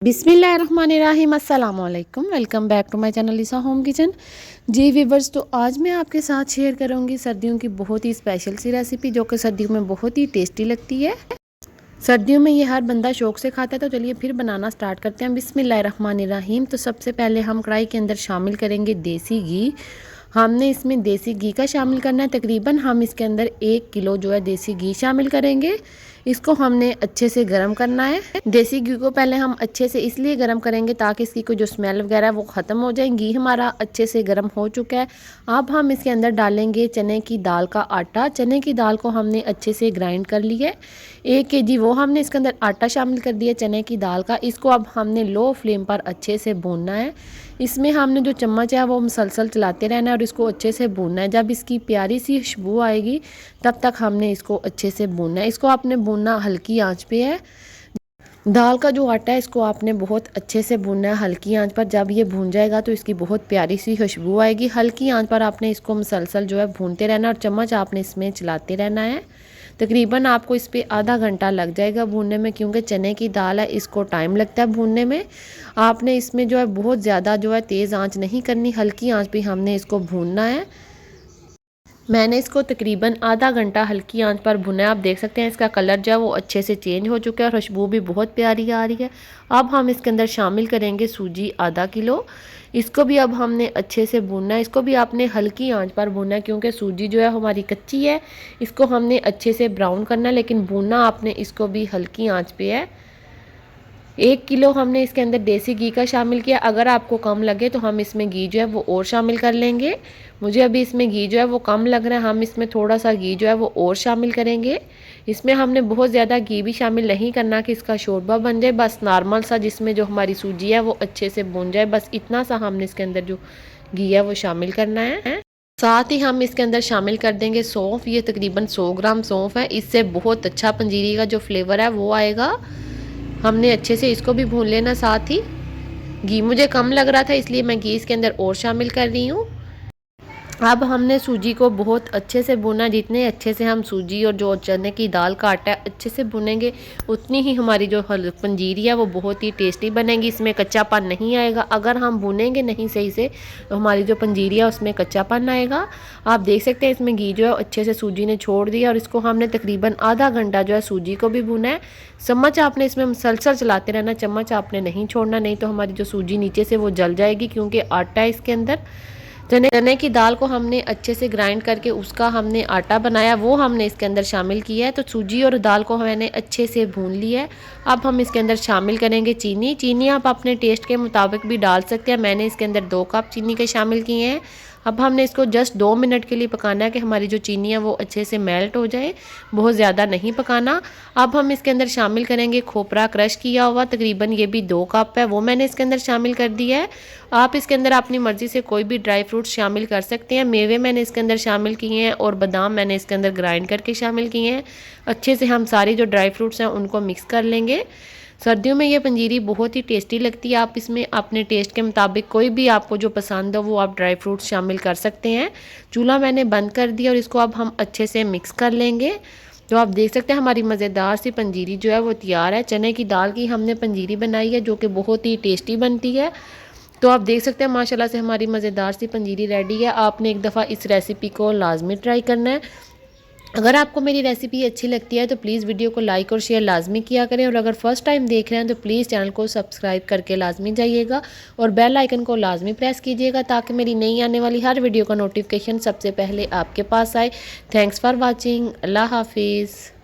बिस्मिल्लाहिर्रहमानिर्रहीम अस्सलाम वालेकुम। Welcome back to my channel Lisa home kitchen. जी व्यूवर्स, तो आज मैं आपके साथ शेयर करूंगी सर्दियों की बहुत ही स्पेशल सी रेसिपी जो कि सर्दियों में बहुत ही टेस्टी लगती है। सर्दियों में ये हर बंदा शौक से खाता है। तो चलिए फिर बनाना स्टार्ट करते हैं। बिस्मिल्लाहिर्रहमानिर्रहीम। तो सबसे पहले हम कढ़ाई के अंदर शामिल करेंगे देसी घी। हमने इसमें देसी घी का शामिल करना है। तकरीबन हम इसके अंदर 1 किलो जो है देसी घी शामिल करेंगे। इसको हमने अच्छे से गर्म करना है। देसी घी को पहले हम अच्छे से इसलिए गर्म करेंगे ताकि इसकी कोई जो स्मेल वगैरह है वो ख़त्म हो जाए। घी हमारा अच्छे से गर्म हो चुका है। अब हम इसके अंदर डालेंगे चने की दाल का आटा। चने की दाल को हमने अच्छे से ग्राइंड कर लिया है। 1 kg वो हमने इसके अंदर आटा शामिल कर दिया चने की दाल का। इसको अब हमने लो फ्लेम पर अच्छे से भूनना है। इसमें हमने जो चम्मच है वो मुसलसल चलाते रहना है और इसको अच्छे से भूनना है। जब इसकी प्यारी सी खुशबू आएगी तब तक हमने इसको अच्छे से भूनना है। इसको आपने भूनना हल्की आंच पे है। दाल का जो आटा है इसको आपने बहुत अच्छे से भूनना है हल्की आंच पर। जब ये भून जाएगा तो इसकी बहुत प्यारी सी खुशबू आएगी। हल्की आंच पर आपने इसको मुसलसल जो है भूनते रहना और चम्मच आपने इसमें चलाते रहना है। तकरीबन आपको इस पर आधा घंटा लग जाएगा भूनने में, क्योंकि चने की दाल है इसको टाइम लगता है भूनने में। आपने इसमें जो है बहुत ज़्यादा जो है तेज़ आंच नहीं करनी, हल्की आंच पे हमने इसको भूनना है। मैंने इसको तकरीबन आधा घंटा हल्की आंच पर भुना है। आप देख सकते हैं इसका कलर जो है वो अच्छे से चेंज हो चुका है और खुशबू भी बहुत प्यारी आ रही है। अब हम इसके अंदर शामिल करेंगे सूजी आधा किलो। इसको भी अब हमने अच्छे से भूनना है। इसको भी आपने हल्की आंच पर भूनना है, क्योंकि सूजी जो है हमारी कच्ची है। इसको हमने अच्छे से ब्राउन करना है, लेकिन भूनना आपने इसको भी हल्की आंच पे है। 1 किलो हमने इसके अंदर देसी घी का शामिल किया। अगर आपको कम लगे तो हम इसमें घी जो है वो और शामिल कर लेंगे। मुझे अभी इसमें घी जो है वो कम लग रहा है, हम इसमें थोड़ा सा घी जो है वो और शामिल करेंगे। इसमें हमने बहुत ज़्यादा घी भी शामिल नहीं करना कि इसका शोरबा बन जाए, बस नॉर्मल सा जिसमें जो हमारी सूजी है वो अच्छे से भुन जाए, बस इतना सा हमने इसके अंदर जो घी है वो शामिल करना है। साथ ही हम इसके अंदर शामिल कर देंगे सौंफ। ये तकरीबन 100 ग्राम सौंफ है। इससे बहुत अच्छा पंजीरी का जो फ्लेवर है वो आएगा। हमने अच्छे से इसको भी भून लेना। साथ ही घी मुझे कम लग रहा था इसलिए मैं घी इसके अंदर और शामिल कर रही हूँ। अब हमने सूजी को बहुत अच्छे से भुना। जितने अच्छे से हम सूजी और जो चने की दाल का आटा है अच्छे से भुनेंगे उतनी ही हमारी जो पंजीरी है वो बहुत ही टेस्टी बनेगी। इसमें कच्चापन नहीं आएगा। अगर हम भुनेंगे नहीं सही से तो हमारी जो पंजीरी है उसमें कच्चापन आएगा। आप देख सकते हैं इसमें घी जो है अच्छे से सूजी ने छोड़ दिया और इसको हमने तकरीबन आधा घंटा जो है सूजी को भी भुना है। चम्मच आपने इसमें मुसलसल चलाते रहना, चम्मच आपने नहीं छोड़ना, नहीं तो हमारी जो सूजी नीचे से वो जल जाएगी, क्योंकि आटा है इसके अंदर। चने की दाल को हमने अच्छे से ग्राइंड करके उसका हमने आटा बनाया, वो हमने इसके अंदर शामिल किया है। तो सूजी और दाल को मैंने अच्छे से भून लिया है। अब हम इसके अंदर शामिल करेंगे चीनी। चीनी आप अपने टेस्ट के मुताबिक भी डाल सकते हैं। मैंने इसके अंदर 2 कप चीनी के शामिल किए हैं। अब हमने इसको जस्ट 2 मिनट के लिए पकाना है कि हमारी जो चीनी है वो अच्छे से मेल्ट हो जाए, बहुत ज़्यादा नहीं पकाना। अब हम इसके अंदर शामिल करेंगे खोपरा क्रश किया हुआ। तकरीबन ये भी 2 कप है, वो मैंने इसके अंदर शामिल कर दिया है। आप इसके अंदर अपनी मर्ज़ी से कोई भी ड्राई फ्रूट्स शामिल कर सकते हैं। मेवे मैंने इसके अंदर शामिल किए हैं और बादाम मैंने इसके अंदर ग्राइंड करके शामिल किए हैं। अच्छे से हम सारी जो ड्राई फ्रूट्स हैं उनको मिक्स कर लेंगे। सर्दियों में ये पंजीरी बहुत ही टेस्टी लगती है। आप इसमें अपने टेस्ट के मुताबिक कोई भी आपको जो पसंद हो वो आप ड्राई फ्रूट्स शामिल कर सकते हैं। चूल्हा मैंने बंद कर दिया और इसको अब हम अच्छे से मिक्स कर लेंगे। तो आप देख सकते हैं हमारी मज़ेदार सी पंजीरी जो है वो तैयार है। चने की दाल की हमने पंजीरी बनाई है जो कि बहुत ही टेस्टी बनती है। तो आप देख सकते हैं माशाल्लाह से हमारी मज़ेदार सी पंजीरी रेडी है। आपने एक दफ़ा इस रेसिपी को लाजमी ट्राई करना है। अगर आपको मेरी रेसिपी अच्छी लगती है तो प्लीज़ वीडियो को लाइक और शेयर लाजमी किया करें, और अगर फर्स्ट टाइम देख रहे हैं तो प्लीज़ चैनल को सब्सक्राइब करके लाजमी जाइएगा और बेल आइकन को लाजमी प्रेस कीजिएगा ताकि मेरी नई आने वाली हर वीडियो का नोटिफिकेशन सबसे पहले आपके पास आए। Thanks for watching. अल्लाह हाफिज़।